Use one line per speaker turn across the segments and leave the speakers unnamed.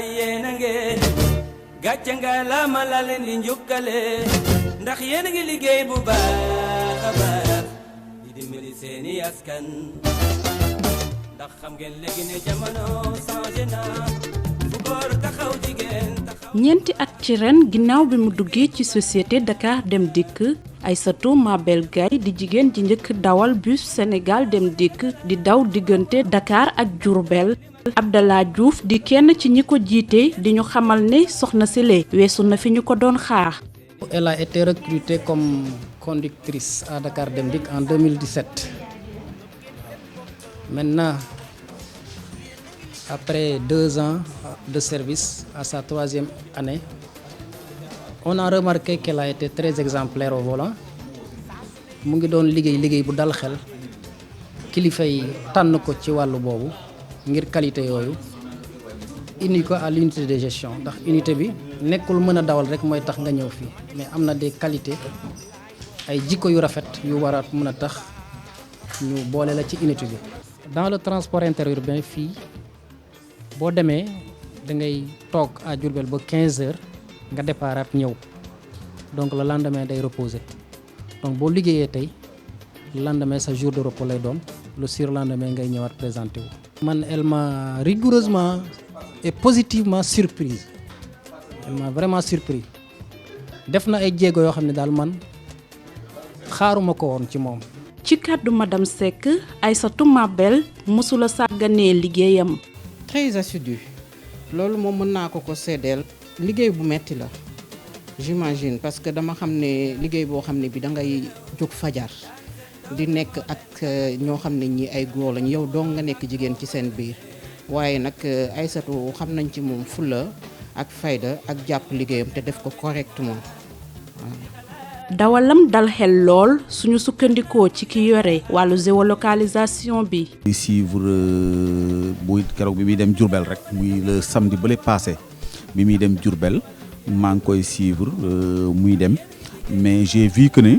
waay yéen a ngeen gàcce nga la leen di njukkale ndax yéen a ngi liggéey bu baax a baax di dimbali seeni askan ndax xam ngeen léegi ne jamono changé na fu góor taxaw jigéen taxaw.
ñeenti at ci ren ginnaaw bi mu duggee ci société Dakar Dem Dikk Aïssatou Mabel Gaye di jigéen ji njëkk dawal bus Sénégal Dem Dikk di daw diggante Dakar ak Diourbel. Abdallah Diouf di kenn ci ñi ko jiite di ñu xamal ne soxna Sile weesu na fi ñu ko doon xaar.
Elle a été recrutée comme conductrice à Dakar Dem Dikk en 2017. Maintenant, après 2 ans de service, à sa 3e année, on a remarqué qu'elle a été très exemplaire au volant. mu ngi doon liggéey bu dal xel kilifa yi tànn ko ci wàllu boobu ngir qualité yooyu indi ko à l'unité de gestion ndax unité bi nekkul mën a dawal rek mooy tax nga ñëw fii mais am na des qualités ay jikko yu rafet yu war a mën a tax ñu boole la ci unité bi. dans le transport interurbain fii boo demee da ngay toog à Diourbel ba 15 heures nga déparaat ñëw donc le lendemain day reposer donc boo liggéeyee tey le lendemain sa jour de repos lay doon le surlendemain ngay ñëwaat présenté wu. man elle m'a rigoureusement et positivement surprise elle m'a vraiment surpris def na ay jéego yoo xam ne daal man xaaruma ko woon ci moom.
ci kàddu madame Seck Aïssatou Mabel mësula sàgganee liggéeyam.
très assidu loolu moom mën naa ko seedeel liggéey bu metti la j'imagine parce que dama xam ne liggéey boo xam ne bi da ngay jóg fajar di nekk ak ñoo xam ne ñi ay góor lañ yow dong nga nekk jigéen ci seen biir waaye nag Aïssatou xam nañ ci moom fulla ak fayda ak jàpp liggéeyam te def ko correctement waaw.
dawalam dal xel lool suñu sukkandikoo ci ki yore wàllu géolocalisation bi.
di suivre buy keroog bi muy dem Diourbel rek muy le samedi bële passé bi muy dem Diourbel maa ngi koy suivre muy dem mais j'ai vu que ne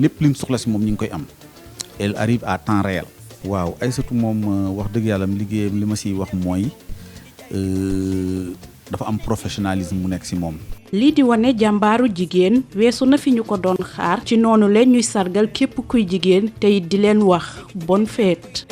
lépp li mu soxla si moom ñu ngi koy am elle arrive à temps réel. waaw Aïssatou moom wax dëgg yàlla liggéeyam li ma siy wax mooy dafa am professionnalisme mu nekk si moom.
lii di wane jàmbaaru jigéen weesu na fi ñu ko doon xaar ci noonu leen ñuy sargal képp kuy jigéen te it di leen wax bonne fête.